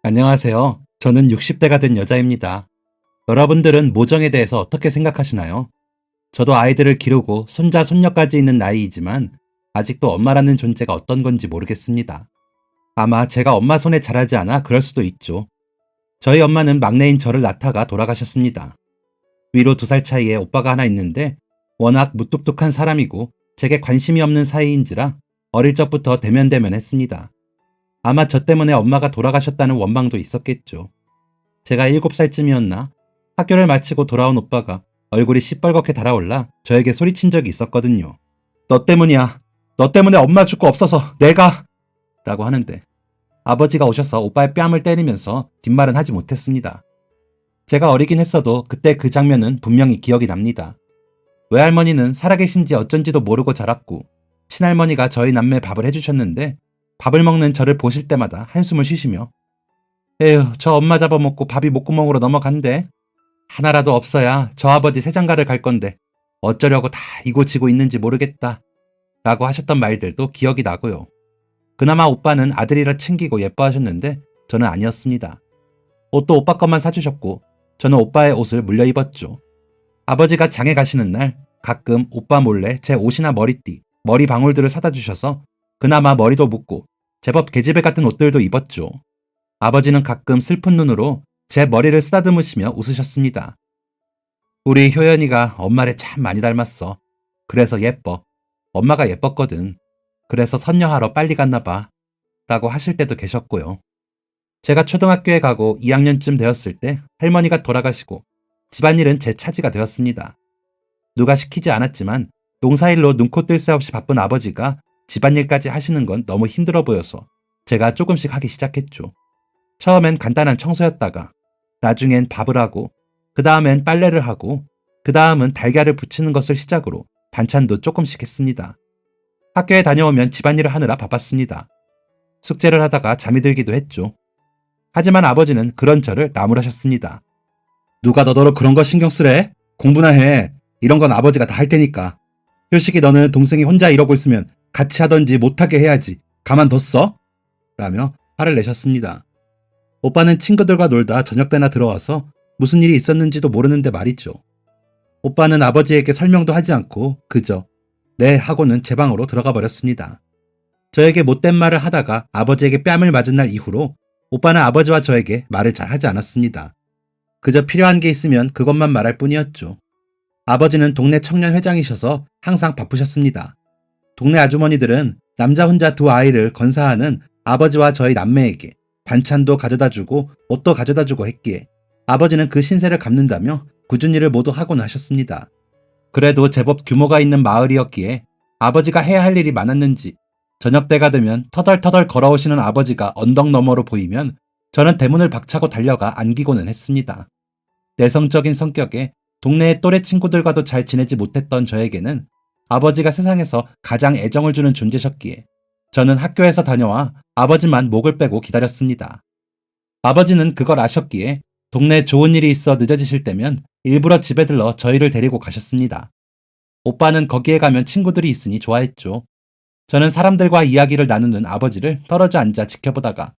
안녕하세요. 저는 60대가 된 여자입니다. 여러분들은 모정에 대해서 어떻게 생각하시나요? 저도 아이들을 기르고 손자, 손녀까지 있는 나이이지만 아직도 엄마라는 존재가 어떤 건지 모르겠습니다. 아마 제가 엄마 손에 자라지 않아 그럴 수도 있죠. 저희 엄마는 막내인 저를 낳다가 돌아가셨습니다. 위로 2살 차이에 오빠가 하나 있는데 워낙 무뚝뚝한 사람이고 제게 관심이 없는 사이인지라 어릴 적부터 대면대면했습니다. 아마 저 때문에 엄마가 돌아가셨다는 원망도 있었겠죠. 제가 7살쯤이었나 학교를 마치고 돌아온 오빠가 얼굴이 시뻘겋게 달아올라 저에게 소리친 적이 있었거든요. 너 때문이야. 너 때문에 엄마 죽고 없어서 내가 라고 하는데 아버지가 오셔서 오빠의 뺨을 때리면서 뒷말은 하지 못했습니다. 제가 어리긴 했어도 그때 그 장면은 분명히 기억이 납니다. 외할머니는 살아계신지 어쩐지도 모르고 자랐고 친할머니가 저희 남매 밥을 해주셨는데 밥을 먹는 저를 보실 때마다 한숨을 쉬시며 에휴 저 엄마 잡아먹고 밥이 목구멍으로 넘어간대. 하나라도 없어야 저 아버지 새장가를 갈 건데 어쩌려고 다 이고지고 있는지 모르겠다 라고 하셨던 말들도 기억이 나고요. 그나마 오빠는 아들이라 챙기고 예뻐하셨는데 저는 아니었습니다. 옷도 오빠 것만 사주셨고 저는 오빠의 옷을 물려 입었죠. 아버지가 장에 가시는 날 가끔 오빠 몰래 제 옷이나 머리띠, 머리 방울들을 사다 주셔서 그나마 머리도 묶고 제법 계집애 같은 옷들도 입었죠. 아버지는 가끔 슬픈 눈으로 제 머리를 쓰다듬으시며 웃으셨습니다. 우리 효연이가 엄마를 참 많이 닮았어. 그래서 예뻐. 엄마가 예뻤거든. 그래서 선녀하러 빨리 갔나 봐. 라고 하실 때도 계셨고요. 제가 초등학교에 가고 2학년쯤 되었을 때 할머니가 돌아가시고 집안일은 제 차지가 되었습니다. 누가 시키지 않았지만 농사일로 눈코 뜰 새 없이 바쁜 아버지가 집안일까지 하시는 건 너무 힘들어 보여서 제가 조금씩 하기 시작했죠. 처음엔 간단한 청소였다가 나중엔 밥을 하고 그 다음엔 빨래를 하고 그 다음은 달걀을 부치는 것을 시작으로 반찬도 조금씩 했습니다. 학교에 다녀오면 집안일을 하느라 바빴습니다. 숙제를 하다가 잠이 들기도 했죠. 하지만 아버지는 그런 저를 나무라셨습니다. 누가 너더러 그런 거 신경 쓰래? 공부나 해. 이런 건 아버지가 다 할 테니까. 효식이 너는 동생이 혼자 이러고 있으면 같이 하던지 못하게 해야지. 가만뒀어? 라며 화를 내셨습니다. 오빠는 친구들과 놀다 저녁 때나 들어와서 무슨 일이 있었는지도 모르는데 말이죠. 오빠는 아버지에게 설명도 하지 않고 그저 네 하고는 제 방으로 들어가 버렸습니다. 저에게 못된 말을 하다가 아버지에게 뺨을 맞은 날 이후로 오빠는 아버지와 저에게 말을 잘 하지 않았습니다. 그저 필요한 게 있으면 그것만 말할 뿐이었죠. 아버지는 동네 청년회장이셔서 항상 바쁘셨습니다. 동네 아주머니들은 남자 혼자 2아이를 건사하는 아버지와 저희 남매에게 반찬도 가져다주고 옷도 가져다주고 했기에 아버지는 그 신세를 갚는다며 굳은 일을 모두 하곤 하셨습니다. 그래도 제법 규모가 있는 마을이었기에 아버지가 해야 할 일이 많았는지 저녁 때가 되면 터덜터덜 걸어오시는 아버지가 언덕 너머로 보이면 저는 대문을 박차고 달려가 안기고는 했습니다. 내성적인 성격에 동네의 또래 친구들과도 잘 지내지 못했던 저에게는 아버지가 세상에서 가장 애정을 주는 존재셨기에 저는 학교에서 다녀와 아버지만 목을 빼고 기다렸습니다. 아버지는 그걸 아셨기에 동네에 좋은 일이 있어 늦어지실 때면 일부러 집에 들러 저희를 데리고 가셨습니다. 오빠는 거기에 가면 친구들이 있으니 좋아했죠. 저는 사람들과 이야기를 나누는 아버지를 떨어져 앉아 지켜보다가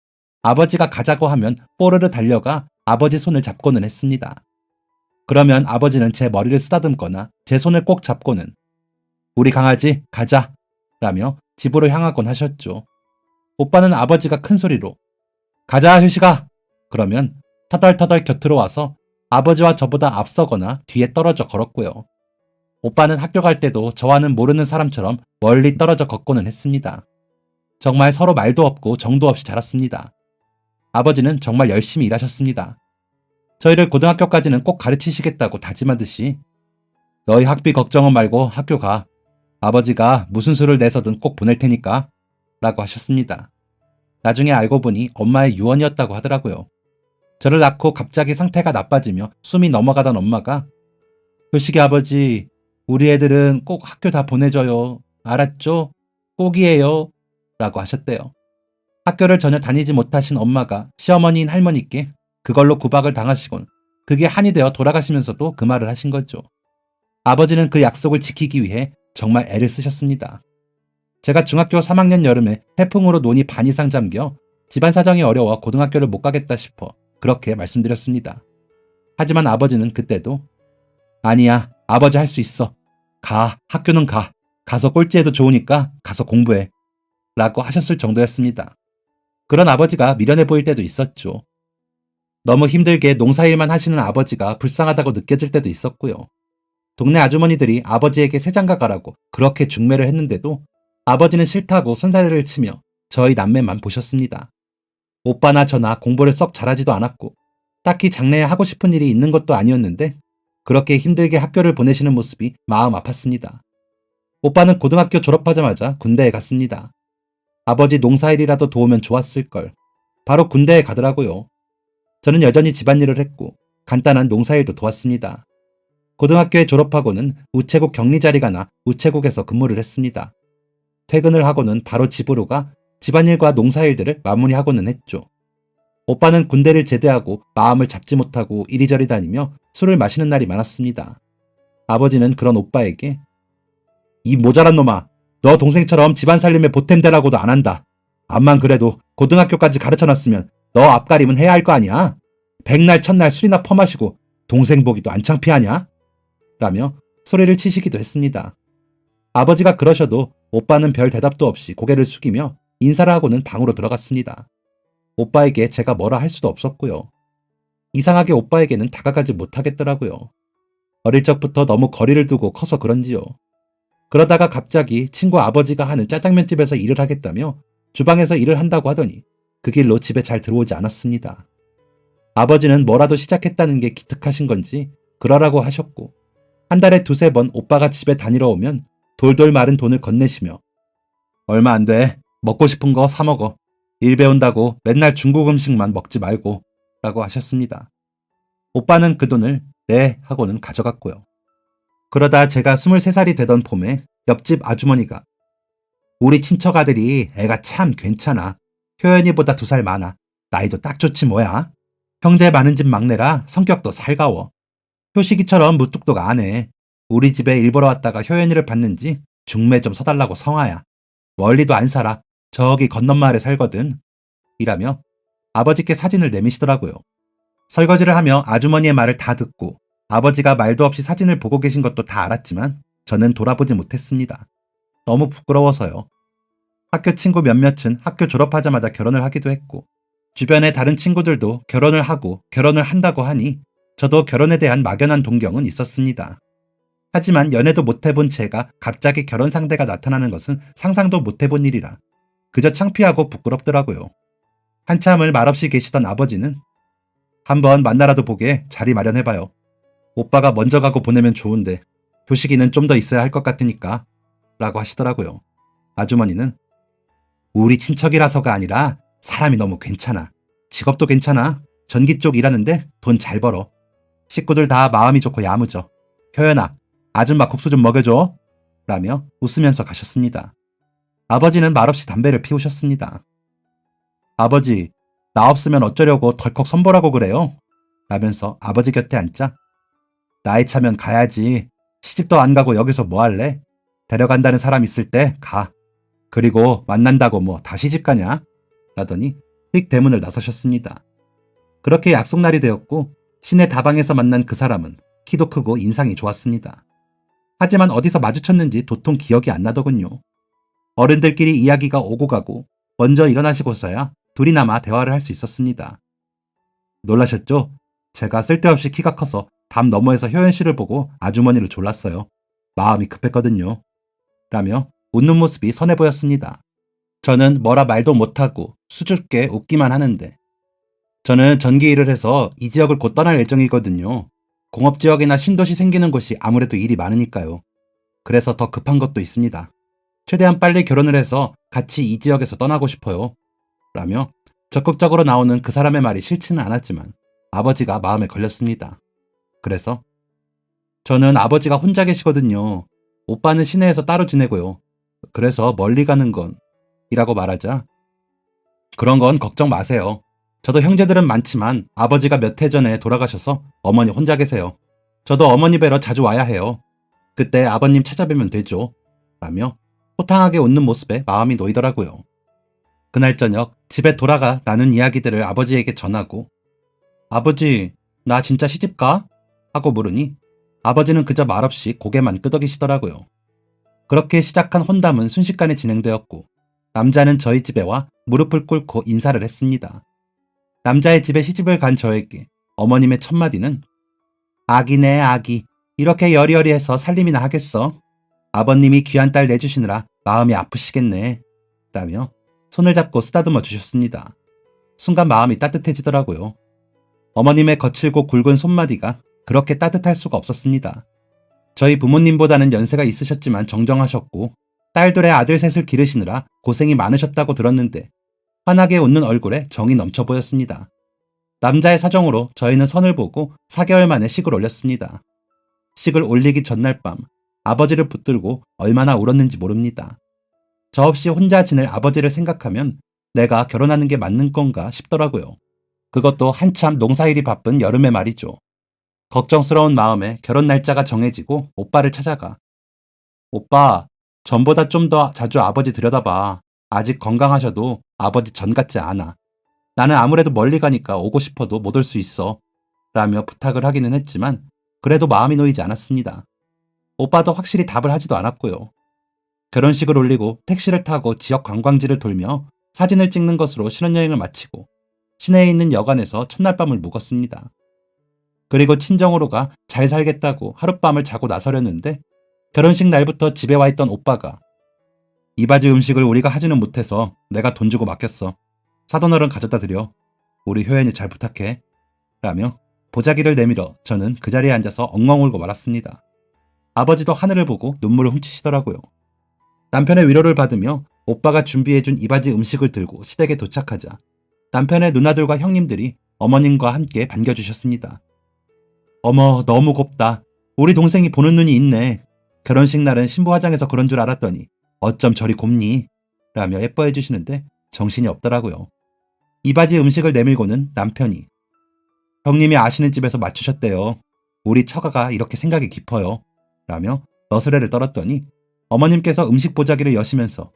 아버지가 가자고 하면 뽀르르 달려가 아버지 손을 잡고는 했습니다. 그러면 아버지는 제 머리를 쓰다듬거나 제 손을 꼭 잡고는 우리 강아지 가자 라며 집으로 향하곤 하셨죠. 오빠는 아버지가 큰 소리로 가자 효식아 그러면 터덜터덜 곁으로 와서 아버지와 저보다 앞서거나 뒤에 떨어져 걸었고요. 오빠는 학교 갈 때도 저와는 모르는 사람처럼 멀리 떨어져 걷고는 했습니다. 정말 서로 말도 없고 정도 없이 자랐습니다. 아버지는 정말 열심히 일하셨습니다. 저희를 고등학교까지는 꼭 가르치시겠다고 다짐하듯이 너희 학비 걱정은 말고 학교 가. 아버지가 무슨 수를 내서든 꼭 보낼 테니까 라고 하셨습니다. 나중에 알고 보니 엄마의 유언이었다고 하더라고요. 저를 낳고 갑자기 상태가 나빠지며 숨이 넘어가던 엄마가 효식이 아버지 우리 애들은 꼭 학교 다 보내줘요. 알았죠? 꼭이에요. 라고 하셨대요. 학교를 전혀 다니지 못하신 엄마가 시어머니인 할머니께 그걸로 구박을 당하시곤 그게 한이 되어 돌아가시면서도 그 말을 하신 거죠. 아버지는 그 약속을 지키기 위해 정말 애를 쓰셨습니다. 제가 중학교 3학년 여름에 태풍으로 논이 반 이상 잠겨 집안 사정이 어려워 고등학교를 못 가겠다 싶어 그렇게 말씀드렸습니다. 하지만 아버지는 그때도 아니야, 아버지 할 수 있어. 가, 학교는 가. 가서 꼴찌해도 좋으니까 가서 공부해. 라고 하셨을 정도였습니다. 그런 아버지가 미련해 보일 때도 있었죠. 너무 힘들게 농사일만 하시는 아버지가 불쌍하다고 느껴질 때도 있었고요. 동네 아주머니들이 아버지에게 새장가 가라고 그렇게 중매를 했는데도 아버지는 싫다고 손사래를 치며 저희 남매만 보셨습니다. 오빠나 저나 공부를 썩 잘하지도 않았고 딱히 장래에 하고 싶은 일이 있는 것도 아니었는데 그렇게 힘들게 학교를 보내시는 모습이 마음 아팠습니다. 오빠는 고등학교 졸업하자마자 군대에 갔습니다. 아버지 농사일이라도 도우면 좋았을걸. 바로 군대에 가더라고요. 저는 여전히 집안일을 했고 간단한 농사일도 도왔습니다. 고등학교에 졸업하고는 우체국 격리 자리가 나 우체국에서 근무를 했습니다. 퇴근을 하고는 바로 집으로 가 집안일과 농사일들을 마무리하고는 했죠. 오빠는 군대를 제대하고 마음을 잡지 못하고 이리저리 다니며 술을 마시는 날이 많았습니다. 아버지는 그런 오빠에게 이 모자란 놈아, 너 동생처럼 집안 살림에 보탬되라고도 안 한다. 암만 그래도 고등학교까지 가르쳐놨으면 너 앞가림은 해야 할 거 아니야. 백날 첫날 술이나 퍼마시고 동생 보기도 안 창피하냐? 라며 소리를 치시기도 했습니다. 아버지가 그러셔도 오빠는 별 대답도 없이 고개를 숙이며 인사를 하고는 방으로 들어갔습니다. 오빠에게 제가 뭐라 할 수도 없었고요. 이상하게 오빠에게는 다가가지 못하겠더라고요. 어릴 적부터 너무 거리를 두고 커서 그런지요. 그러다가 갑자기 친구 아버지가 하는 짜장면집에서 일을 하겠다며 주방에서 일을 한다고 하더니 그 길로 집에 잘 들어오지 않았습니다. 아버지는 뭐라도 시작했다는 게 기특하신 건지 그러라고 하셨고 한 달에 두세 번 오빠가 집에 다니러 오면 돌돌 마른 돈을 건네시며 얼마 안 돼. 먹고 싶은 거 사 먹어. 일 배운다고 맨날 중국 음식만 먹지 말고 라고 하셨습니다. 오빠는 그 돈을 네 하고는 가져갔고요. 그러다 제가 23살이 되던 봄에 옆집 아주머니가 우리 친척 아들이 애가 참 괜찮아. 효연이보다 2살 많아. 나이도 딱 좋지 뭐야. 형제 많은 집 막내라 성격도 살가워. 효식이처럼 무뚝뚝 안 해. 우리 집에 일 보러 왔다가 효연이를 봤는지 중매 좀 서달라고 성화야. 멀리도 안 살아. 저기 건넌 마을에 살거든. 이라며 아버지께 사진을 내미시더라고요. 설거지를 하며 아주머니의 말을 다 듣고 아버지가 말도 없이 사진을 보고 계신 것도 다 알았지만 저는 돌아보지 못했습니다. 너무 부끄러워서요. 학교 친구 몇몇은 학교 졸업하자마자 결혼을 하기도 했고 주변의 다른 친구들도 결혼을 하고 결혼을 한다고 하니 저도 결혼에 대한 막연한 동경은 있었습니다. 하지만 연애도 못 해본 제가 갑자기 결혼 상대가 나타나는 것은 상상도 못 해본 일이라 그저 창피하고 부끄럽더라고요. 한참을 말없이 계시던 아버지는 한번 만나라도 보게 자리 마련해봐요. 오빠가 먼저 가고 보내면 좋은데 효식이는 좀 더 있어야 할 것 같으니까 라고 하시더라고요. 아주머니는 우리 친척이라서가 아니라 사람이 너무 괜찮아. 직업도 괜찮아. 전기 쪽 일하는데 돈 잘 벌어. 식구들 다 마음이 좋고 야무져. 효연아, 아줌마 국수 좀 먹여줘. 라며 웃으면서 가셨습니다. 아버지는 말없이 담배를 피우셨습니다. 아버지, 나 없으면 어쩌려고 덜컥 선보라고 그래요? 라면서 아버지 곁에 앉자 나이 차면 가야지. 시집도 안 가고 여기서 뭐 할래? 데려간다는 사람 있을 때 가. 그리고 만난다고 뭐 다 시집 가냐? 라더니 휙 대문을 나서셨습니다. 그렇게 약속날이 되었고 시내 다방에서 만난 그 사람은 키도 크고 인상이 좋았습니다. 하지만 어디서 마주쳤는지 도통 기억이 안 나더군요. 어른들끼리 이야기가 오고 가고 먼저 일어나시고서야 둘이나마 대화를 할 수 있었습니다. 놀라셨죠? 제가 쓸데없이 키가 커서 담 너머에서 효연 씨를 보고 아주머니를 졸랐어요. 마음이 급했거든요. 라며 웃는 모습이 선해 보였습니다. 저는 뭐라 말도 못하고 수줍게 웃기만 하는데 저는 전기 일을 해서 이 지역을 곧 떠날 예정이거든요. 공업지역이나 신도시 생기는 곳이 아무래도 일이 많으니까요. 그래서 더 급한 것도 있습니다. 최대한 빨리 결혼을 해서 같이 이 지역에서 떠나고 싶어요. 라며 적극적으로 나오는 그 사람의 말이 싫지는 않았지만 아버지가 마음에 걸렸습니다. 그래서 저는 아버지가 혼자 계시거든요. 오빠는 시내에서 따로 지내고요. 그래서 멀리 가는 건 이라고 말하자 그런 건 걱정 마세요. 저도 형제들은 많지만 아버지가 몇 해 전에 돌아가셔서 어머니 혼자 계세요. 저도 어머니 뵈러 자주 와야 해요. 그때 아버님 찾아뵈면 되죠. 라며 호탕하게 웃는 모습에 마음이 놓이더라고요. 그날 저녁 집에 돌아가 나눈 이야기들을 아버지에게 전하고 아버지, 나 진짜 시집 가? 하고 물으니 아버지는 그저 말없이 고개만 끄덕이시더라고요. 그렇게 시작한 혼담은 순식간에 진행되었고 남자는 저희 집에 와 무릎을 꿇고 인사를 했습니다. 남자의 집에 시집을 간 저에게 어머님의 첫마디는 아기네 아기, 이렇게 여리여리해서 살림이나 하겠어. 아버님이 귀한 딸 내주시느라 마음이 아프시겠네. 라며 손을 잡고 쓰다듬어 주셨습니다. 순간 마음이 따뜻해지더라고요. 어머님의 거칠고 굵은 손마디가 그렇게 따뜻할 수가 없었습니다. 저희 부모님보다는 연세가 있으셨지만 정정하셨고 딸들의 아들 셋을 기르시느라 고생이 많으셨다고 들었는데 환하게 웃는 얼굴에 정이 넘쳐 보였습니다. 남자의 사정으로 저희는 선을 보고 4개월 만에 식을 올렸습니다. 식을 올리기 전날 밤 아버지를 붙들고 얼마나 울었는지 모릅니다. 저 없이 혼자 지낼 아버지를 생각하면 내가 결혼하는 게 맞는 건가 싶더라고요. 그것도 한참 농사일이 바쁜 여름에 말이죠. 걱정스러운 마음에 결혼 날짜가 정해지고 오빠를 찾아가. 오빠, 전보다 좀 더 자주 아버지 들여다봐. 아직 건강하셔도 아버지 전 같지 않아. 나는 아무래도 멀리 가니까 오고 싶어도 못 올 수 있어. 라며 부탁을 하기는 했지만 그래도 마음이 놓이지 않았습니다. 오빠도 확실히 답을 하지도 않았고요. 결혼식을 올리고 택시를 타고 지역 관광지를 돌며 사진을 찍는 것으로 신혼여행을 마치고 시내에 있는 여관에서 첫날 밤을 묵었습니다. 그리고 친정으로 가 잘 살겠다고 하룻밤을 자고 나서려는데 결혼식 날부터 집에 와 있던 오빠가 이바지 음식을 우리가 하지는 못해서 내가 돈 주고 맡겼어. 사돈 어른 가져다 드려. 우리 효연이 잘 부탁해. 라며 보자기를 내밀어 저는 그 자리에 앉아서 엉엉 울고 말았습니다. 아버지도 하늘을 보고 눈물을 훔치시더라고요. 남편의 위로를 받으며 오빠가 준비해준 이바지 음식을 들고 시댁에 도착하자 남편의 누나들과 형님들이 어머님과 함께 반겨주셨습니다. 어머, 너무 곱다. 우리 동생이 보는 눈이 있네. 결혼식 날은 신부 화장해서 그런 줄 알았더니 어쩜 저리 곱니? 라며 예뻐해 주시는데 정신이 없더라고요. 이바지 음식을 내밀고는 남편이 형님이 아시는 집에서 맞추셨대요. 우리 처가가 이렇게 생각이 깊어요. 라며 너스레를 떨었더니 어머님께서 음식 보자기를 여시면서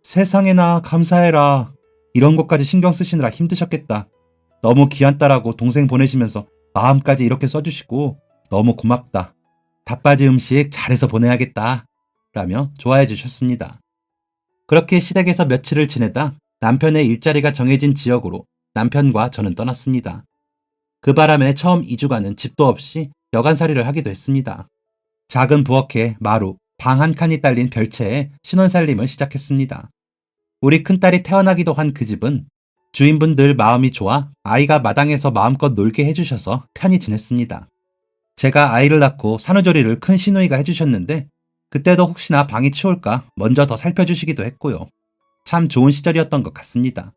세상에나 감사해라. 이런 것까지 신경 쓰시느라 힘드셨겠다. 너무 귀한 딸하고 동생 보내시면서 마음까지 이렇게 써주시고 너무 고맙다. 닭바지 음식 잘해서 보내야겠다. 라며 좋아해 주셨습니다. 그렇게 시댁에서 며칠을 지내다 남편의 일자리가 정해진 지역으로 남편과 저는 떠났습니다. 그 바람에 처음 2주간은 집도 없이 여간살이를 하기도 했습니다. 작은 부엌에 마루, 방 한 칸이 딸린 별채에 신혼살림을 시작했습니다. 우리 큰딸이 태어나기도 한 그 집은 주인분들 마음이 좋아 아이가 마당에서 마음껏 놀게 해주셔서 편히 지냈습니다. 제가 아이를 낳고 산후조리를 큰 시누이가 해주셨는데 그때도 혹시나 방이 추울까 먼저 더 살펴주시기도 했고요. 참 좋은 시절이었던 것 같습니다.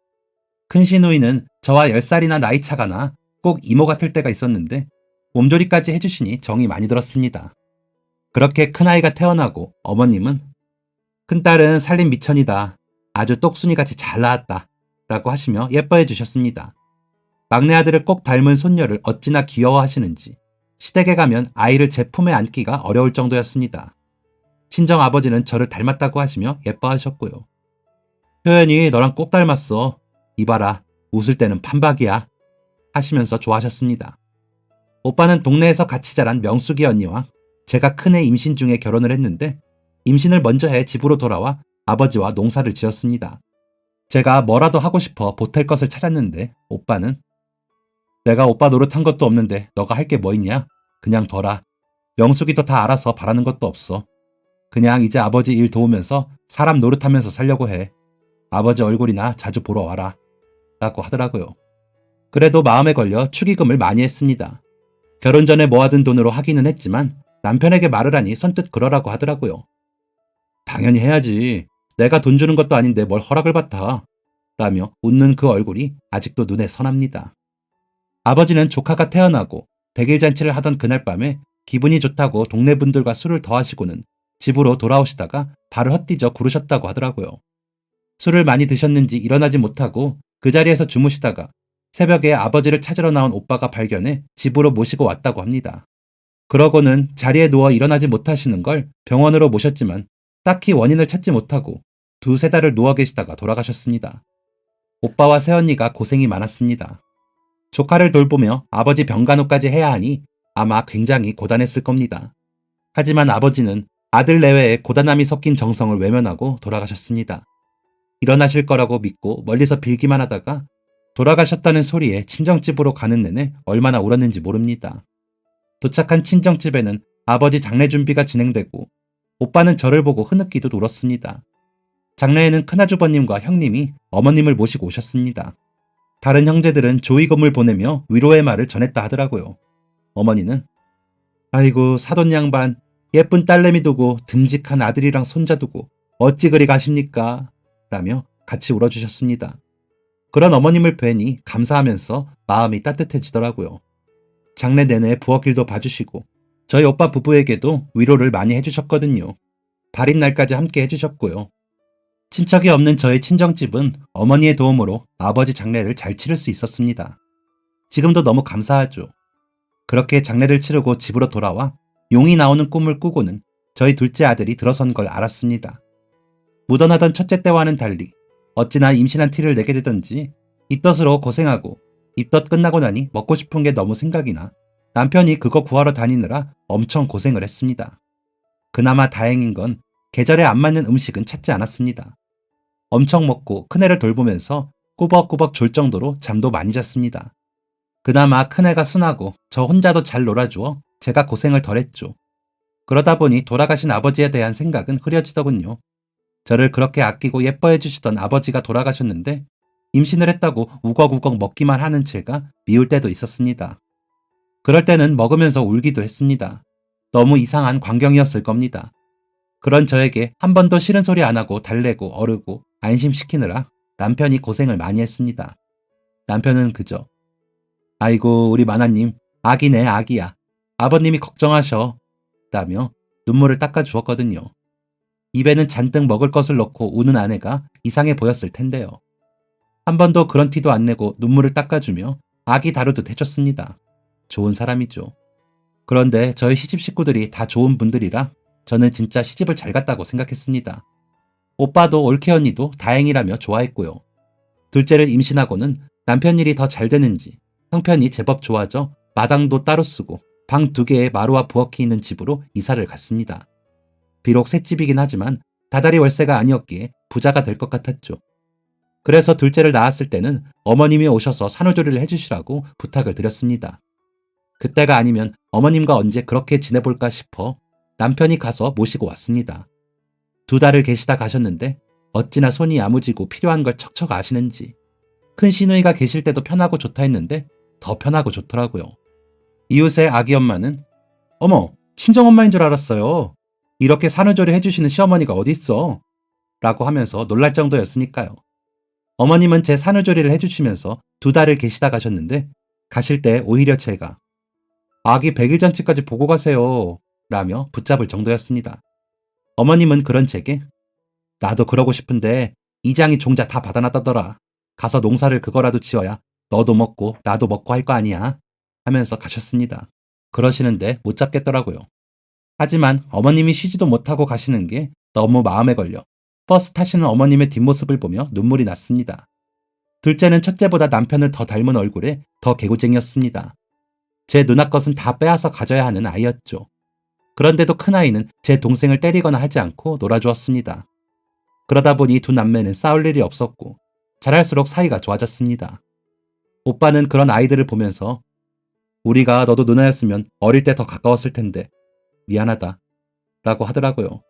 큰 시누이는 저와 10살이나 나이 차가 나 꼭 이모 같을 때가 있었는데 몸조리까지 해주시니 정이 많이 들었습니다. 그렇게 큰아이가 태어나고 어머님은 큰딸은 살림 미천이다. 아주 똑순이같이 잘 나왔다. 라고 하시며 예뻐해 주셨습니다. 막내 아들을 꼭 닮은 손녀를 어찌나 귀여워하시는지 시댁에 가면 아이를 제 품에 안기가 어려울 정도였습니다. 친정 아버지는 저를 닮았다고 하시며 예뻐하셨고요. 효연이 너랑 꼭 닮았어. 이봐라, 웃을 때는 판박이야. 하시면서 좋아하셨습니다. 오빠는 동네에서 같이 자란 명숙이 언니와 제가 큰애 임신 중에 결혼을 했는데 임신을 먼저 해 집으로 돌아와 아버지와 농사를 지었습니다. 제가 뭐라도 하고 싶어 보탤 것을 찾았는데 오빠는 내가 오빠 노릇한 것도 없는데 너가 할 게 뭐 있냐? 그냥 둬라. 명숙이도 다 알아서 바라는 것도 없어. 그냥 이제 아버지 일 도우면서 사람 노릇하면서 살려고 해. 아버지 얼굴이나 자주 보러 와라. 라고 하더라고요. 그래도 마음에 걸려 축의금을 많이 했습니다. 결혼 전에 모아둔 돈으로 하기는 했지만 남편에게 말을 하니 선뜻 그러라고 하더라고요. 당연히 해야지. 내가 돈 주는 것도 아닌데 뭘 허락을 받아. 라며 웃는 그 얼굴이 아직도 눈에 선합니다. 아버지는 조카가 태어나고 100일 잔치를 하던 그날 밤에 기분이 좋다고 동네 분들과 술을 더하시고는 집으로 돌아오시다가 발을 헛디져 구르셨다고 하더라고요. 술을 많이 드셨는지 일어나지 못하고 그 자리에서 주무시다가 새벽에 아버지를 찾으러 나온 오빠가 발견해 집으로 모시고 왔다고 합니다. 그러고는 자리에 누워 일어나지 못하시는 걸 병원으로 모셨지만 딱히 원인을 찾지 못하고 2-3달을 누워 계시다가 돌아가셨습니다. 오빠와 새언니가 고생이 많았습니다. 조카를 돌보며 아버지 병간호까지 해야 하니 아마 굉장히 고단했을 겁니다. 하지만 아버지는 아들 내외에 고단함이 섞인 정성을 외면하고 돌아가셨습니다. 일어나실 거라고 믿고 멀리서 빌기만 하다가 돌아가셨다는 소리에 친정집으로 가는 내내 얼마나 울었는지 모릅니다. 도착한 친정집에는 아버지 장례 준비가 진행되고 오빠는 저를 보고 흐느끼듯 울었습니다. 장례에는 큰아주버님과 형님이 어머님을 모시고 오셨습니다. 다른 형제들은 조의금을 보내며 위로의 말을 전했다 하더라고요. 어머니는 아이고 사돈 양반 예쁜 딸내미 두고 듬직한 아들이랑 손자 두고 어찌 그리 가십니까? 라며 같이 울어주셨습니다. 그런 어머님을 뵈니 감사하면서 마음이 따뜻해지더라고요. 장례 내내 부엌일도 봐주시고 저희 오빠 부부에게도 위로를 많이 해주셨거든요. 발인 날까지 함께 해주셨고요. 친척이 없는 저희 친정집은 어머니의 도움으로 아버지 장례를 잘 치를 수 있었습니다. 지금도 너무 감사하죠. 그렇게 장례를 치르고 집으로 돌아와 용이 나오는 꿈을 꾸고는 저희 둘째 아들이 들어선 걸 알았습니다. 묻어나던 첫째 때와는 달리 어찌나 임신한 티를 내게 되던지 입덧으로 고생하고 입덧 끝나고 나니 먹고 싶은 게 너무 생각이 나 남편이 그거 구하러 다니느라 엄청 고생을 했습니다. 그나마 다행인 건 계절에 안 맞는 음식은 찾지 않았습니다. 엄청 먹고 큰애를 돌보면서 꾸벅꾸벅 졸 정도로 잠도 많이 잤습니다. 그나마 큰애가 순하고 저 혼자도 잘 놀아주어 제가 고생을 덜했죠. 그러다 보니 돌아가신 아버지에 대한 생각은 흐려지더군요. 저를 그렇게 아끼고 예뻐해 주시던 아버지가 돌아가셨는데 임신을 했다고 우걱우걱 먹기만 하는 제가 미울 때도 있었습니다. 그럴 때는 먹으면서 울기도 했습니다. 너무 이상한 광경이었을 겁니다. 그런 저에게 한 번도 싫은 소리 안 하고 달래고 어르고 안심시키느라 남편이 고생을 많이 했습니다. 남편은 그저 아이고 우리 마나님 아기네 아기야. 아버님이 걱정하셔 라며 눈물을 닦아 주었거든요. 입에는 잔뜩 먹을 것을 넣고 우는 아내가 이상해 보였을 텐데요. 한 번도 그런 티도 안 내고 눈물을 닦아주며 아기 다루듯 해줬습니다. 좋은 사람이죠. 그런데 저희 시집 식구들이 다 좋은 분들이라 저는 진짜 시집을 잘 갔다고 생각했습니다. 오빠도 올케 언니도 다행이라며 좋아했고요. 둘째를 임신하고는 남편 일이 더 잘 되는지 형편이 제법 좋아져 마당도 따로 쓰고 방 2개에 마루와 부엌이 있는 집으로 이사를 갔습니다. 비록 셋집이긴 하지만 다달이 월세가 아니었기에 부자가 될 것 같았죠. 그래서 둘째를 낳았을 때는 어머님이 오셔서 산후조리를 해주시라고 부탁을 드렸습니다. 그때가 아니면 어머님과 언제 그렇게 지내볼까 싶어 남편이 가서 모시고 왔습니다. 2달을 계시다 가셨는데 어찌나 손이 야무지고 필요한 걸 척척 아시는지 큰 시누이가 계실 때도 편하고 좋다 했는데 더 편하고 좋더라고요. 이웃의 아기 엄마는 어머 친정엄마인 줄 알았어요. 이렇게 산후조리 해주시는 시어머니가 어딨어? 라고 하면서 놀랄 정도였으니까요. 어머님은 제 산후조리를 해주시면서 2달을 계시다 가셨는데 가실 때 오히려 제가 아기 100일 잔치까지 보고 가세요 라며 붙잡을 정도였습니다. 어머님은 그런 제게 나도 그러고 싶은데 이장이 종자 다 받아놨다더라. 가서 농사를 그거라도 지어야 너도 먹고 나도 먹고 할 거 아니야 하면서 가셨습니다. 그러시는데 못 잡겠더라고요. 하지만 어머님이 쉬지도 못하고 가시는 게 너무 마음에 걸려 버스 타시는 어머님의 뒷모습을 보며 눈물이 났습니다. 둘째는 첫째보다 남편을 더 닮은 얼굴에 더 개구쟁이였습니다. 제 누나 것은 다 빼앗아 가져야 하는 아이였죠. 그런데도 큰아이는 제 동생을 때리거나 하지 않고 놀아주었습니다. 그러다 보니 2 남매는 싸울 일이 없었고 자랄수록 사이가 좋아졌습니다. 오빠는 그런 아이들을 보면서 우리가 너도 누나였으면 어릴 때 더 가까웠을 텐데 미안하다 라고 하더라고요.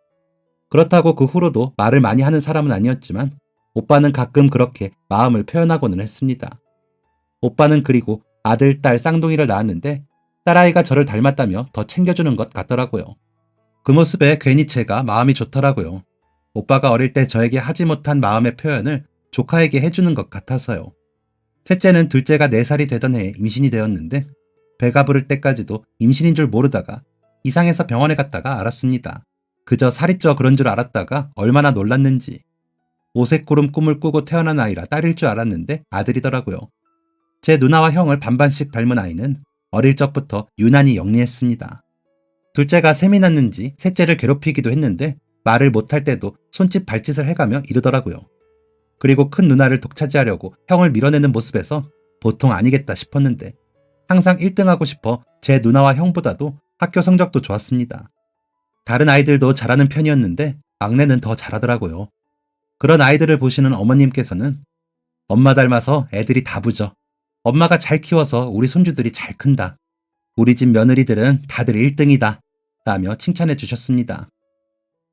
그렇다고 그 후로도 말을 많이 하는 사람은 아니었지만 오빠는 가끔 그렇게 마음을 표현하고는 했습니다. 오빠는 그리고 아들, 딸 쌍둥이를 낳았는데 딸아이가 저를 닮았다며 더 챙겨주는 것 같더라고요. 그 모습에 괜히 제가 마음이 좋더라고요. 오빠가 어릴 때 저에게 하지 못한 마음의 표현을 조카에게 해주는 것 같아서요. 셋째는 둘째가 4살이 되던 해에 임신이 되었는데 배가 부를 때까지도 임신인 줄 모르다가 이상해서 병원에 갔다가 알았습니다. 그저 살이 쪄 그런 줄 알았다가 얼마나 놀랐는지. 오색구름 꿈을 꾸고 태어난 아이라 딸일 줄 알았는데 아들이더라고요. 제 누나와 형을 반반씩 닮은 아이는 어릴 적부터 유난히 영리했습니다. 둘째가 셈이 났는지 셋째를 괴롭히기도 했는데 말을 못할 때도 손짓 발짓을 해가며 이러더라고요. 그리고 큰 누나를 독차지하려고 형을 밀어내는 모습에서 보통 아니겠다 싶었는데 항상 1등하고 싶어 제 누나와 형보다도 학교 성적도 좋았습니다. 다른 아이들도 잘하는 편이었는데 막내는 더 잘하더라고요. 그런 아이들을 보시는 어머님께서는 엄마 닮아서 애들이 다 부져. 엄마가 잘 키워서 우리 손주들이 잘 큰다. 우리 집 며느리들은 다들 1등이다. 라며 칭찬해 주셨습니다.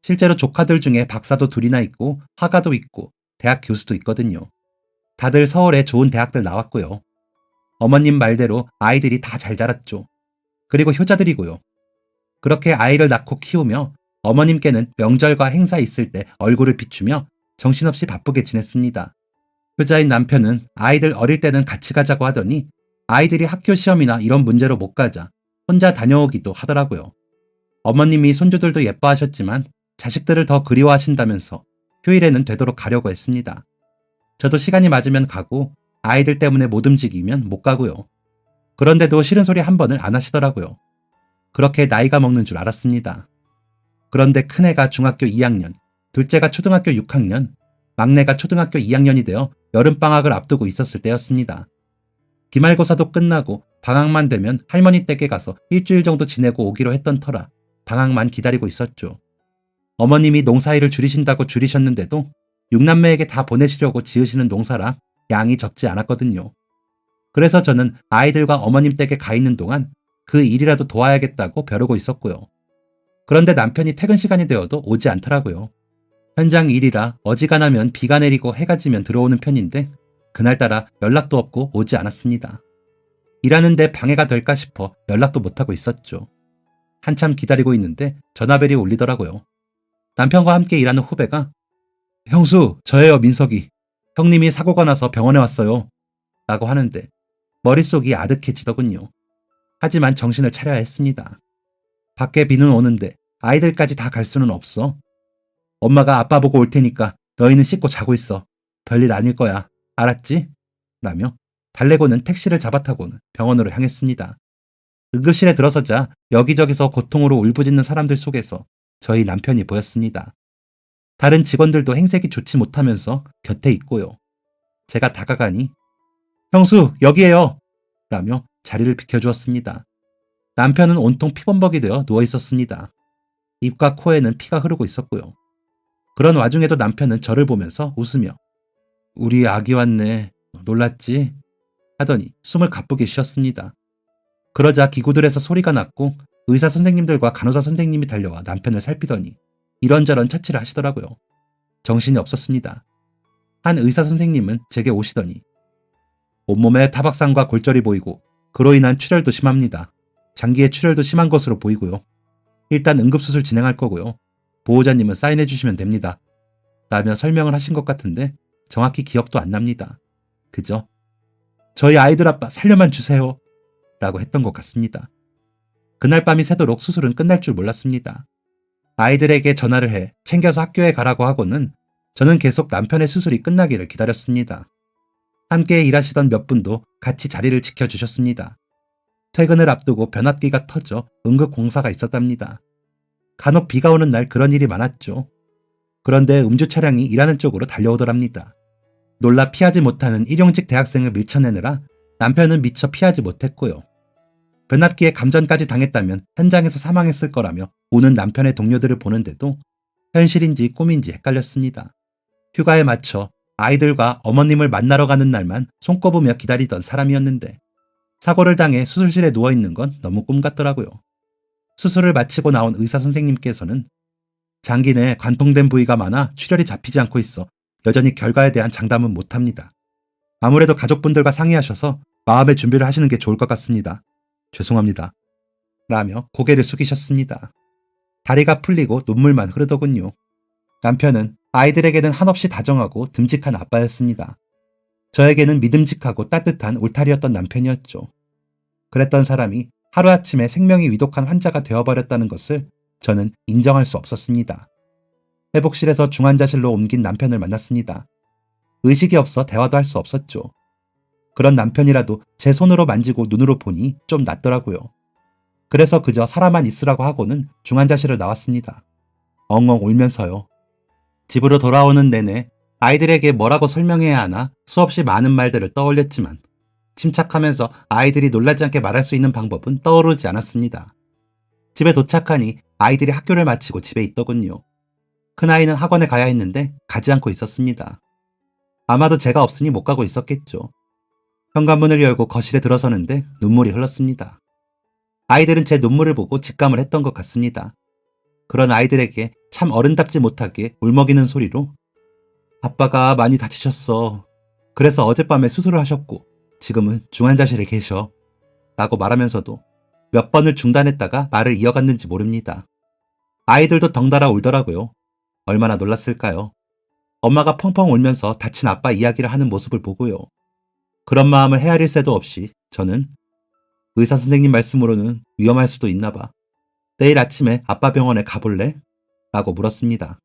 실제로 조카들 중에 박사도 둘이나 있고 화가도 있고 대학 교수도 있거든요. 다들 서울의 좋은 대학들 나왔고요. 어머님 말대로 아이들이 다 잘 자랐죠. 그리고 효자들이고요. 그렇게 아이를 낳고 키우며 어머님께는 명절과 행사 있을 때 얼굴을 비추며 정신없이 바쁘게 지냈습니다. 효자인 남편은 아이들 어릴 때는 같이 가자고 하더니 아이들이 학교 시험이나 이런 문제로 못 가자 혼자 다녀오기도 하더라고요. 어머님이 손주들도 예뻐하셨지만 자식들을 더 그리워하신다면서 휴일에는 되도록 가려고 했습니다. 저도 시간이 맞으면 가고 아이들 때문에 못 움직이면 못 가고요. 그런데도 싫은 소리 한 번을 안 하시더라고요. 그렇게 나이가 먹는 줄 알았습니다. 그런데 큰애가 중학교 2학년, 둘째가 초등학교 6학년, 막내가 초등학교 2학년이 되어 여름방학을 앞두고 있었을 때였습니다. 기말고사도 끝나고 방학만 되면 할머니 댁에 가서 일주일 정도 지내고 오기로 했던 터라 방학만 기다리고 있었죠. 어머님이 농사일을 줄이신다고 줄이셨는데도 6남매에게 다 보내시려고 지으시는 농사라 양이 적지 않았거든요. 그래서 저는 아이들과 어머님 댁에 가 있는 동안 그 일이라도 도와야겠다고 벼르고 있었고요. 그런데 남편이 퇴근 시간이 되어도 오지 않더라고요. 현장 일이라 어지간하면 비가 내리고 해가 지면 들어오는 편인데 그날따라 연락도 없고 오지 않았습니다. 일하는데 방해가 될까 싶어 연락도 못하고 있었죠. 한참 기다리고 있는데 전화벨이 울리더라고요. 남편과 함께 일하는 후배가 형수, 저예요, 민석이. 형님이 사고가 나서 병원에 왔어요. 라고 하는데 머릿속이 아득해지더군요. 하지만 정신을 차려야 했습니다. 밖에 비는 오는데 아이들까지 다 갈 수는 없어. 엄마가 아빠 보고 올 테니까 너희는 씻고 자고 있어. 별일 아닐 거야. 알았지? 라며 달래고는 택시를 잡아타고는 병원으로 향했습니다. 응급실에 들어서자 여기저기서 고통으로 울부짖는 사람들 속에서 저희 남편이 보였습니다. 다른 직원들도 행색이 좋지 못하면서 곁에 있고요. 제가 다가가니 형수, 여기에요. 라며 자리를 비켜주었습니다. 남편은 온통 피범벅이 되어 누워 있었습니다. 입과 코에는 피가 흐르고 있었고요. 그런 와중에도 남편은 저를 보면서 웃으며 우리 아기 왔네. 놀랐지? 하더니 숨을 가쁘게 쉬었습니다. 그러자 기구들에서 소리가 났고 의사 선생님들과 간호사 선생님이 달려와 남편을 살피더니 이런저런 처치를 하시더라고요. 정신이 없었습니다. 한 의사 선생님은 제게 오시더니 온몸에 타박상과 골절이 보이고 그로 인한 출혈도 심합니다. 장기의 출혈도 심한 것으로 보이고요. 일단 응급수술 진행할 거고요. 보호자님은 사인해 주시면 됩니다. 라며 설명을 하신 것 같은데 정확히 기억도 안 납니다. 그저 저희 아이들 아빠 살려만 주세요. 라고 했던 것 같습니다. 그날 밤이 새도록 수술은 끝날 줄 몰랐습니다. 아이들에게 전화를 해 챙겨서 학교에 가라고 하고는 저는 계속 남편의 수술이 끝나기를 기다렸습니다. 함께 일하시던 몇 분도 같이 자리를 지켜주셨습니다. 퇴근을 앞두고 변압기가 터져 응급공사가 있었답니다. 간혹 비가 오는 날 그런 일이 많았죠. 그런데 음주 차량이 일하는 쪽으로 달려오더랍니다. 놀라 피하지 못하는 일용직 대학생을 밀쳐내느라 남편은 미처 피하지 못했고요. 변압기에 감전까지 당했다면 현장에서 사망했을 거라며 우는 남편의 동료들을 보는데도 현실인지 꿈인지 헷갈렸습니다. 휴가에 맞춰 아이들과 어머님을 만나러 가는 날만 손꼽으며 기다리던 사람이었는데 사고를 당해 수술실에 누워있는 건 너무 꿈 같더라고요. 수술을 마치고 나온 의사 선생님께서는 장기 내 관통된 부위가 많아 출혈이 잡히지 않고 있어 여전히 결과에 대한 장담은 못합니다. 아무래도 가족분들과 상의하셔서 마음의 준비를 하시는 게 좋을 것 같습니다. 죄송합니다. 라며 고개를 숙이셨습니다. 다리가 풀리고 눈물만 흐르더군요. 남편은 아이들에게는 한없이 다정하고 듬직한 아빠였습니다. 저에게는 믿음직하고 따뜻한 울타리였던 남편이었죠. 그랬던 사람이 하루아침에 생명이 위독한 환자가 되어버렸다는 것을 저는 인정할 수 없었습니다. 회복실에서 중환자실로 옮긴 남편을 만났습니다. 의식이 없어 대화도 할 수 없었죠. 그런 남편이라도 제 손으로 만지고 눈으로 보니 좀 낫더라고요. 그래서 그저 살아만 있으라고 하고는 중환자실을 나왔습니다. 엉엉 울면서요. 집으로 돌아오는 내내 아이들에게 뭐라고 설명해야 하나 수없이 많은 말들을 떠올렸지만 침착하면서 아이들이 놀라지 않게 말할 수 있는 방법은 떠오르지 않았습니다. 집에 도착하니 아이들이 학교를 마치고 집에 있더군요. 큰아이는 학원에 가야 했는데 가지 않고 있었습니다. 아마도 제가 없으니 못 가고 있었겠죠. 현관문을 열고 거실에 들어서는데 눈물이 흘렀습니다. 아이들은 제 눈물을 보고 직감을 했던 것 같습니다. 그런 아이들에게 참 어른답지 못하게 울먹이는 소리로 아빠가 많이 다치셨어. 그래서 어젯밤에 수술을 하셨고 지금은 중환자실에 계셔. 라고 말하면서도 몇 번을 중단했다가 말을 이어갔는지 모릅니다. 아이들도 덩달아 울더라고요. 얼마나 놀랐을까요? 엄마가 펑펑 울면서 다친 아빠 이야기를 하는 모습을 보고요. 그런 마음을 헤아릴 새도 없이 저는 의사 선생님 말씀으로는 위험할 수도 있나 봐. 내일 아침에 아빠 병원에 가볼래? 라고 물었습니다.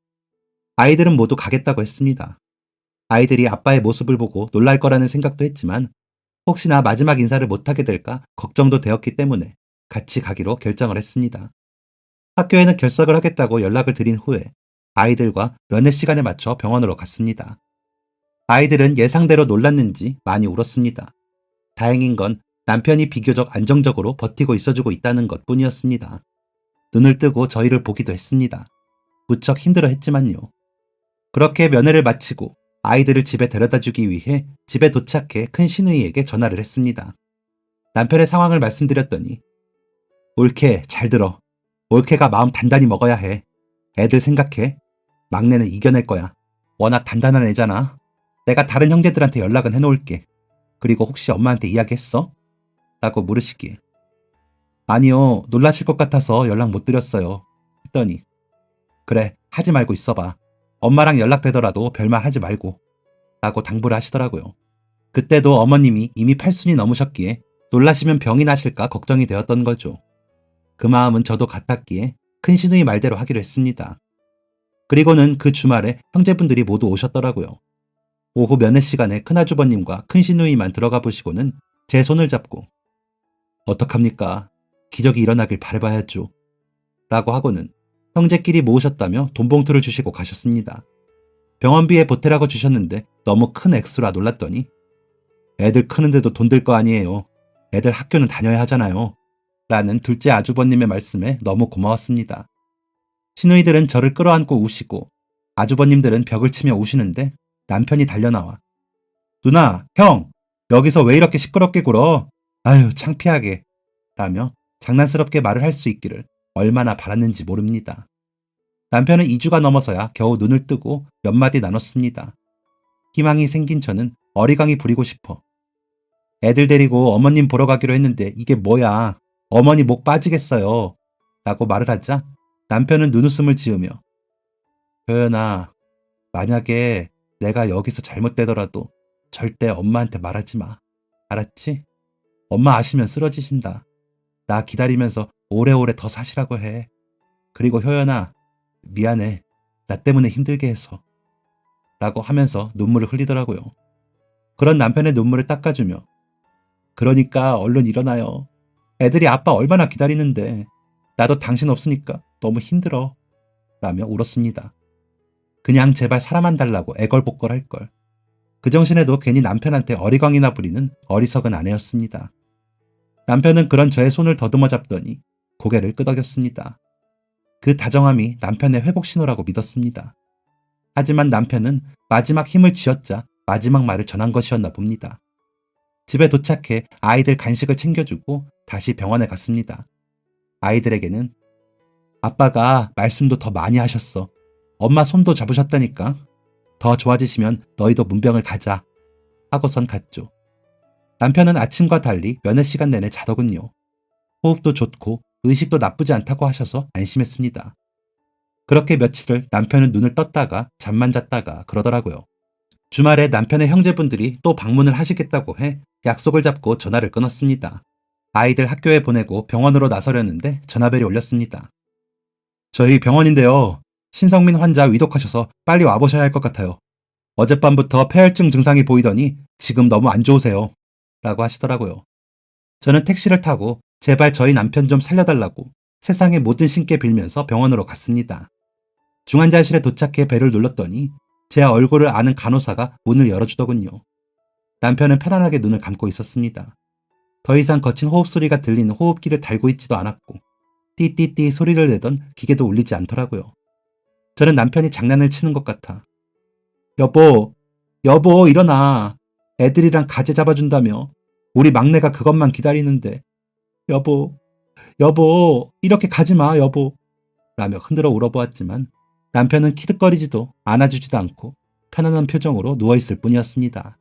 아이들은 모두 가겠다고 했습니다. 아이들이 아빠의 모습을 보고 놀랄 거라는 생각도 했지만 혹시나 마지막 인사를 못하게 될까 걱정도 되었기 때문에 같이 가기로 결정을 했습니다. 학교에는 결석을 하겠다고 연락을 드린 후에 아이들과 면회 시간에 맞춰 병원으로 갔습니다. 아이들은 예상대로 놀랐는지 많이 울었습니다. 다행인 건 남편이 비교적 안정적으로 버티고 있어주고 있다는 것 뿐이었습니다. 눈을 뜨고 저희를 보기도 했습니다. 무척 힘들어 했지만요. 그렇게 면회를 마치고 아이들을 집에 데려다 주기 위해 집에 도착해 큰 시누이에게 전화를 했습니다. 남편의 상황을 말씀드렸더니 올케 잘 들어. 올케가 마음 단단히 먹어야 해. 애들 생각해. 막내는 이겨낼 거야. 워낙 단단한 애잖아. 내가 다른 형제들한테 연락은 해놓을게. 그리고 혹시 엄마한테 이야기했어? 라고 물으시기에 아니요. 놀라실 것 같아서 연락 못 드렸어요. 했더니 그래 하지 말고 있어봐. 엄마랑 연락되더라도 별말 하지 말고 라고 당부를 하시더라고요. 그때도 어머님이 이미 8순이 넘으셨기에 놀라시면 병이 나실까 걱정이 되었던 거죠. 그 마음은 저도 같았기에 큰 시누이 말대로 하기로 했습니다. 그리고는 그 주말에 형제분들이 모두 오셨더라고요. 오후 면회 시간에 큰아주버님과 큰 시누이만 들어가 보시고는 제 손을 잡고 어떡합니까? 기적이 일어나길 바라봐야죠. 라고 하고는 형제끼리 모으셨다며 돈봉투를 주시고 가셨습니다. 병원비에 보태라고 주셨는데 너무 큰 액수라 놀랐더니 애들 크는데도 돈 들 거 아니에요. 애들 학교는 다녀야 하잖아요. 라는 둘째 아주버님의 말씀에 너무 고마웠습니다. 시누이들은 저를 끌어안고 우시고 아주버님들은 벽을 치며 우시는데 남편이 달려나와 누나, 형, 여기서 왜 이렇게 시끄럽게 굴어? 아유, 창피하게. 라며 장난스럽게 말을 할 수 있기를 얼마나 바랐는지 모릅니다. 남편은 2주가 넘어서야 겨우 눈을 뜨고 몇 마디 나눴습니다. 희망이 생긴 저는 어리광이 부리고 싶어. 애들 데리고 어머님 보러 가기로 했는데 이게 뭐야. 어머니 목 빠지겠어요. 라고 말을 하자 남편은 눈웃음을 지으며 효연아, 만약에 내가 여기서 잘못되더라도 절대 엄마한테 말하지 마. 알았지? 엄마 아시면 쓰러지신다. 나 기다리면서 오래오래 더 사시라고 해. 그리고 효연아, 미안해. 나 때문에 힘들게 해서. 라고 하면서 눈물을 흘리더라고요. 그런 남편의 눈물을 닦아주며 그러니까 얼른 일어나요. 애들이 아빠 얼마나 기다리는데 나도 당신 없으니까 너무 힘들어. 라며 울었습니다. 그냥 제발 사람만 달라고 애걸복걸 할걸. 그 정신에도 괜히 남편한테 어리광이나 부리는 어리석은 아내였습니다. 남편은 그런 저의 손을 더듬어 잡더니 고개를 끄덕였습니다. 그 다정함이 남편의 회복 신호라고 믿었습니다. 하지만 남편은 마지막 힘을 쥐었자 마지막 말을 전한 것이었나 봅니다. 집에 도착해 아이들 간식을 챙겨주고 다시 병원에 갔습니다. 아이들에게는 아빠가 말씀도 더 많이 하셨어. 엄마 손도 잡으셨다니까. 더 좋아지시면 너희도 문병을 가자. 하고선 갔죠. 남편은 아침과 달리 면회 시간 내내 자더군요. 호흡도 좋고 의식도 나쁘지 않다고 하셔서 안심했습니다. 그렇게 며칠을 남편은 눈을 떴다가 잠만 잤다가 그러더라고요. 주말에 남편의 형제분들이 또 방문을 하시겠다고 해 약속을 잡고 전화를 끊었습니다. 아이들 학교에 보내고 병원으로 나서려는데 전화벨이 울렸습니다. 저희 병원인데요. 신성민 환자 위독하셔서 빨리 와보셔야 할 것 같아요. 어젯밤부터 폐혈증 증상이 보이더니 지금 너무 안 좋으세요. 라고 하시더라고요. 저는 택시를 타고 제발 저희 남편 좀 살려달라고 세상의 모든 신께 빌면서 병원으로 갔습니다. 중환자실에 도착해 벨을 눌렀더니 제 얼굴을 아는 간호사가 문을 열어주더군요. 남편은 편안하게 눈을 감고 있었습니다. 더 이상 거친 호흡 소리가 들리는 호흡기를 달고 있지도 않았고 띠띠띠 소리를 내던 기계도 울리지 않더라고요. 저는 남편이 장난을 치는 것 같아 여보, 여보 일어나. 애들이랑 가재 잡아준다며. 우리 막내가 그것만 기다리는데. 여보, 여보 이렇게 가지마 여보. 라며 흔들어 울어보았지만 남편은 키득거리지도 안아주지도 않고 편안한 표정으로 누워있을 뿐이었습니다.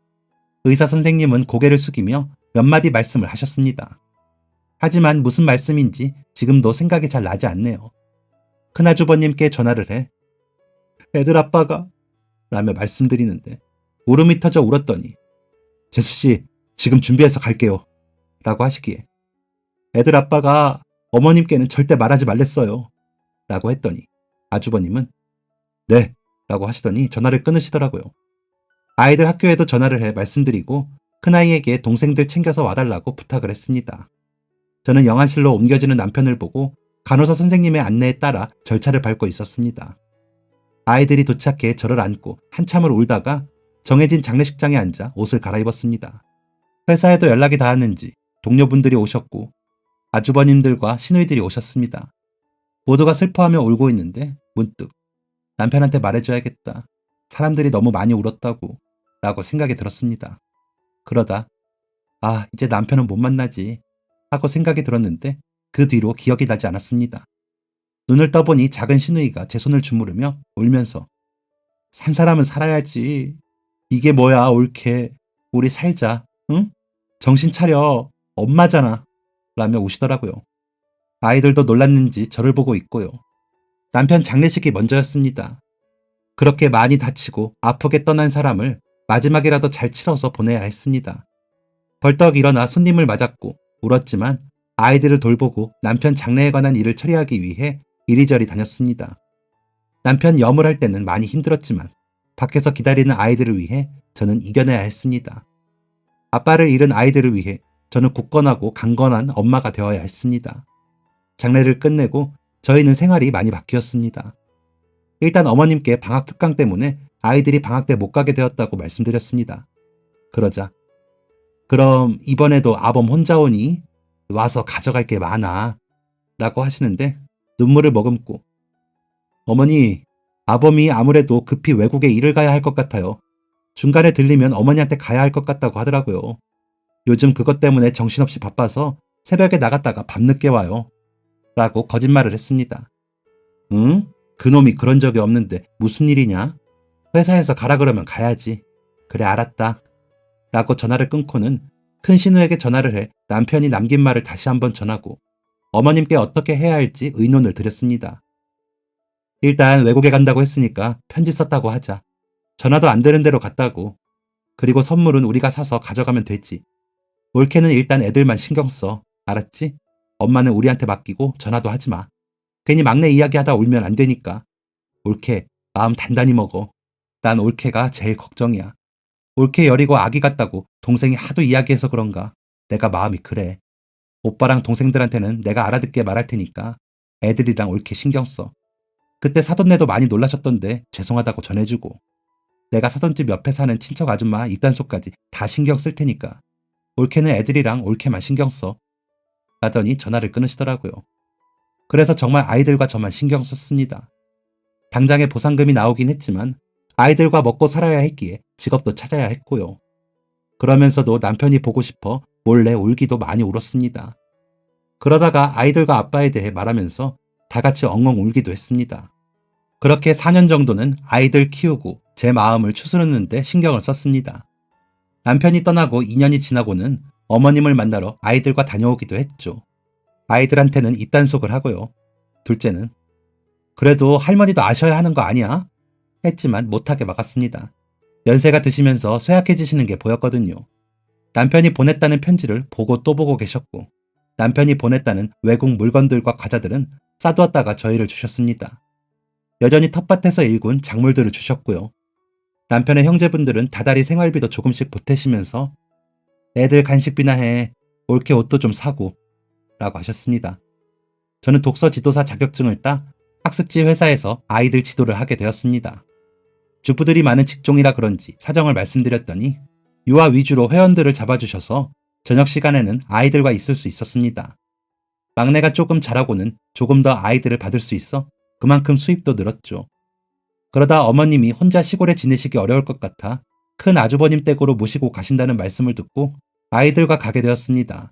의사 선생님은 고개를 숙이며 몇 마디 말씀을 하셨습니다. 하지만 무슨 말씀인지 지금도 생각이 잘 나지 않네요. 큰아주버님께 전화를 해 애들 아빠가 라며 말씀드리는데 울음이 터져 울었더니 재수씨 지금 준비해서 갈게요 라고 하시기에 애들 아빠가 어머님께는 절대 말하지 말랬어요 라고 했더니 아주버님은 네 라고 하시더니 전화를 끊으시더라고요. 아이들 학교에도 전화를 해 말씀드리고 큰아이에게 동생들 챙겨서 와달라고 부탁을 했습니다. 저는 영안실로 옮겨지는 남편을 보고 간호사 선생님의 안내에 따라 절차를 밟고 있었습니다. 아이들이 도착해 저를 안고 한참을 울다가 정해진 장례식장에 앉아 옷을 갈아입었습니다. 회사에도 연락이 닿았는지 동료분들이 오셨고 아주버님들과 시누이들이 오셨습니다. 모두가 슬퍼하며 울고 있는데 문득 남편한테 말해줘야겠다. 사람들이 너무 많이 울었다고 라고 생각이 들었습니다. 그러다 이제 남편은 못 만나지 하고 생각이 들었는데 그 뒤로 기억이 나지 않았습니다. 눈을 떠보니 작은 시누이가 제 손을 주무르며 울면서 산 사람은 살아야지. 이게 뭐야 옳게. 우리 살자. 응? 정신 차려. 엄마잖아. 라며 우시더라고요. 아이들도 놀랐는지 저를 보고 있고요. 남편 장례식이 먼저였습니다. 그렇게 많이 다치고 아프게 떠난 사람을 마지막이라도 잘 치러서 보내야 했습니다. 벌떡 일어나 손님을 맞았고 울었지만 아이들을 돌보고 남편 장례에 관한 일을 처리하기 위해 이리저리 다녔습니다. 남편 염을 할 때는 많이 힘들었지만 밖에서 기다리는 아이들을 위해 저는 이겨내야 했습니다. 아빠를 잃은 아이들을 위해 저는 굳건하고 강건한 엄마가 되어야 했습니다. 장례를 끝내고 저희는 생활이 많이 바뀌었습니다. 일단 어머님께 방학 특강 때문에 아이들이 방학 때 못 가게 되었다고 말씀드렸습니다. 그러자 그럼 이번에도 아범 혼자 오니? 와서 가져갈 게 많아 라고 하시는데 눈물을 머금고 어머니, 아범이 아무래도 급히 외국에 일을 가야 할 것 같아요. 중간에 들리면 어머니한테 가야 할 것 같다고 하더라고요. 요즘 그것 때문에 정신없이 바빠서 새벽에 나갔다가 밤늦게 와요. 라고 거짓말을 했습니다. 응? 그놈이 그런 적이 없는데 무슨 일이냐? 회사에서 가라 그러면 가야지. 그래 알았다. 라고 전화를 끊고는 큰 신우에게 전화를 해 남편이 남긴 말을 다시 한번 전하고 어머님께 어떻게 해야 할지 의논을 드렸습니다. 일단 외국에 간다고 했으니까 편지 썼다고 하자. 전화도 안 되는 대로 갔다고. 그리고 선물은 우리가 사서 가져가면 되지. 올케는 일단 애들만 신경 써. 알았지? 엄마는 우리한테 맡기고 전화도 하지 마. 괜히 막내 이야기하다 울면 안 되니까. 올케, 마음 단단히 먹어. 난 올케가 제일 걱정이야. 올케 여리고 아기 같다고 동생이 하도 이야기해서 그런가. 내가 마음이 그래. 오빠랑 동생들한테는 내가 알아듣게 말할 테니까 애들이랑 올케 신경 써. 그때 사돈네도 많이 놀라셨던데 죄송하다고 전해주고 내가 사돈집 옆에 사는 친척 아줌마 입단속까지 다 신경 쓸 테니까 올케는 애들이랑 올케만 신경 써. 라더니 전화를 끊으시더라고요. 그래서 정말 아이들과 저만 신경 썼습니다. 당장에 보상금이 나오긴 했지만 아이들과 먹고 살아야 했기에 직업도 찾아야 했고요. 그러면서도 남편이 보고 싶어 몰래 울기도 많이 울었습니다. 그러다가 아이들과 아빠에 대해 말하면서 다 같이 엉엉 울기도 했습니다. 그렇게 4년 정도는 아이들 키우고 제 마음을 추스르는 데 신경을 썼습니다. 남편이 떠나고 2년이 지나고는 어머님을 만나러 아이들과 다녀오기도 했죠. 아이들한테는 입단속을 하고요. 둘째는 그래도 할머니도 아셔야 하는 거 아니야? 했지만 못하게 막았습니다. 연세가 드시면서 쇠약해지시는 게 보였거든요. 남편이 보냈다는 편지를 보고 또 보고 계셨고 남편이 보냈다는 외국 물건들과 과자들은 싸두었다가 저희를 주셨습니다. 여전히 텃밭에서 일군 작물들을 주셨고요. 남편의 형제분들은 다달이 생활비도 조금씩 보태시면서 애들 간식비나 해. 올케 옷도 좀 사고 라고 하셨습니다. 저는 독서 지도사 자격증을 따 학습지 회사에서 아이들 지도를 하게 되었습니다. 주부들이 많은 직종이라 그런지 사정을 말씀드렸더니 유아 위주로 회원들을 잡아주셔서 저녁 시간에는 아이들과 있을 수 있었습니다. 막내가 조금 자라고는 조금 더 아이들을 받을 수 있어 그만큼 수입도 늘었죠. 그러다 어머님이 혼자 시골에 지내시기 어려울 것 같아 큰 아주버님 댁으로 모시고 가신다는 말씀을 듣고 아이들과 가게 되었습니다.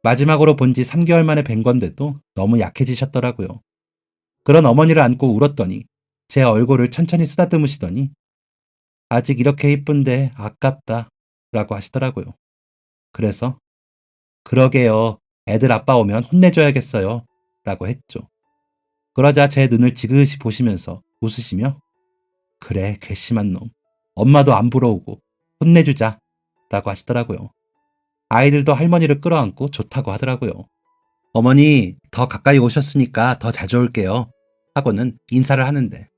마지막으로 본 지 3개월 만에 뵌 건데도 너무 약해지셨더라고요. 그런 어머니를 안고 울었더니 제 얼굴을 천천히 쓰다듬으시더니 아직 이렇게 이쁜데 아깝다 라고 하시더라고요. 그래서 그러게요. 애들 아빠 오면 혼내줘야겠어요 라고 했죠. 그러자 제 눈을 지그시 보시면서 웃으시며 그래 괘씸한 놈. 엄마도 안 부러우고 혼내주자 라고 하시더라고요. 아이들도 할머니를 끌어안고 좋다고 하더라고요. 어머니 더 가까이 오셨으니까 더 자주 올게요 하고는 인사를 하는데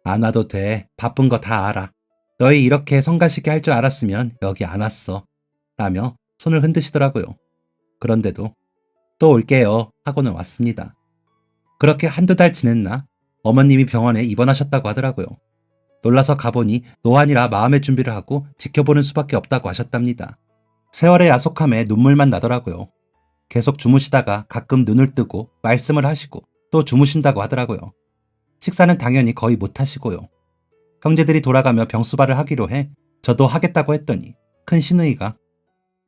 안 와도 돼. 바쁜 거 다 알아. 너희 이렇게 성가시게 할 줄 알았으면 여기 안 왔어 라며 손을 흔드시더라고요. 그런데도 또 올게요 하고는 왔습니다. 그렇게 한두 달 지냈나 어머님이 병원에 입원하셨다고 하더라고요. 놀라서 가보니 노안이라 마음의 준비를 하고 지켜보는 수밖에 없다고 하셨답니다. 세월의 야속함에 눈물만 나더라고요. 계속 주무시다가 가끔 눈을 뜨고 말씀을 하시고 또 주무신다고 하더라고요. 식사는 당연히 거의 못 하시고요. 형제들이 돌아가며 병수발을 하기로 해 저도 하겠다고 했더니 큰 시누이가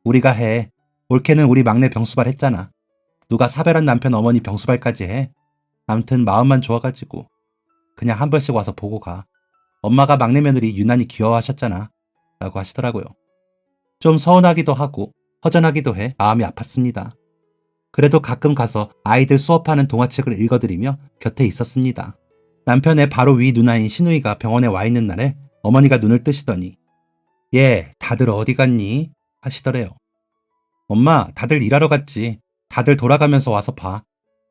우리가 해. 올케는 우리 막내 병수발 했잖아. 누가 사별한 남편 어머니 병수발까지 해. 암튼 마음만 좋아가지고 그냥 한 번씩 와서 보고 가. 엄마가 막내 며느리 유난히 귀여워하셨잖아 라고 하시더라고요. 좀 서운하기도 하고 허전하기도 해 마음이 아팠습니다. 그래도 가끔 가서 아이들 수업하는 동화책을 읽어드리며 곁에 있었습니다. 남편의 바로 위 누나인 시누이가 병원에 와 있는 날에 어머니가 눈을 뜨시더니 얘 다들 어디 갔니? 하시더래요. 엄마 다들 일하러 갔지. 다들 돌아가면서 와서 봐.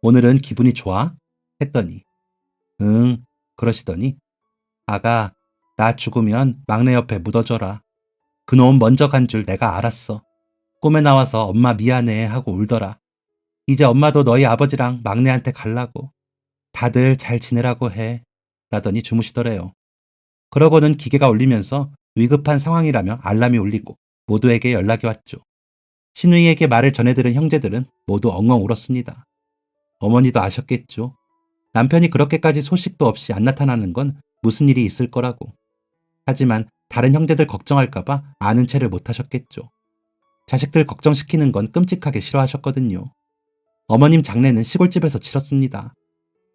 오늘은 기분이 좋아? 했더니 응 그러시더니 아가 나 죽으면 막내 옆에 묻어줘라. 그놈 먼저 간 줄 내가 알았어. 꿈에 나와서 엄마 미안해 하고 울더라. 이제 엄마도 너희 아버지랑 막내한테 갈라고. 다들 잘 지내라고 해 라더니 주무시더래요. 그러고는 기계가 울리면서 위급한 상황이라며 알람이 울리고 모두에게 연락이 왔죠. 시누이에게 말을 전해들은 형제들은 모두 엉엉 울었습니다. 어머니도 아셨겠죠. 남편이 그렇게까지 소식도 없이 안 나타나는 건 무슨 일이 있을 거라고. 하지만 다른 형제들 걱정할까봐 아는 체를 못하셨겠죠. 자식들 걱정시키는 건 끔찍하게 싫어하셨거든요. 어머님 장례는 시골집에서 치렀습니다.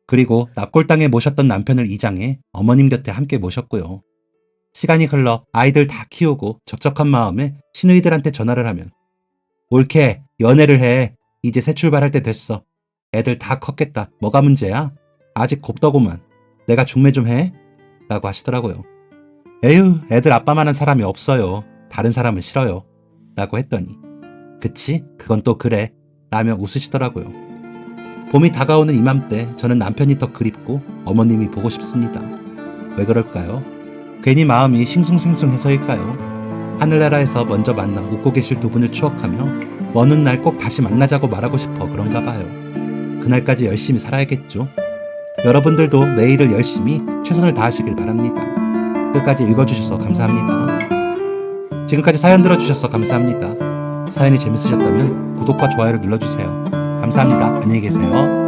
그리고 납골당에 모셨던 남편을 이장해 어머님 곁에 함께 모셨고요. 시간이 흘러 아이들 다 키우고 적적한 마음에 시누이들한테 전화를 하면 옳게 연애를 해. 이제 새 출발할 때 됐어. 애들 다 컸겠다. 뭐가 문제야? 아직 곱더구만. 내가 중매 좀 해? 라고 하시더라고요. 에휴 애들 아빠만한 사람이 없어요. 다른 사람은 싫어요. 라고 했더니 그치? 그건 또 그래. 라며 웃으시더라고요. 봄이 다가오는 이맘때 저는 남편이 더 그립고 어머님이 보고 싶습니다. 왜 그럴까요? 괜히 마음이 싱숭생숭해서일까요? 하늘나라에서 먼저 만나 웃고 계실 두 분을 추억하며 어느 날 꼭 다시 만나자고 말하고 싶어 그런가 봐요. 그날까지 열심히 살아야겠죠. 여러분들도 매일을 열심히 최선을 다하시길 바랍니다. 끝까지 읽어주셔서 감사합니다. 지금까지 사연 들어주셔서 감사합니다. 사연이 재밌으셨다면 구독과 좋아요를 눌러주세요. 감사합니다. 안녕히 계세요.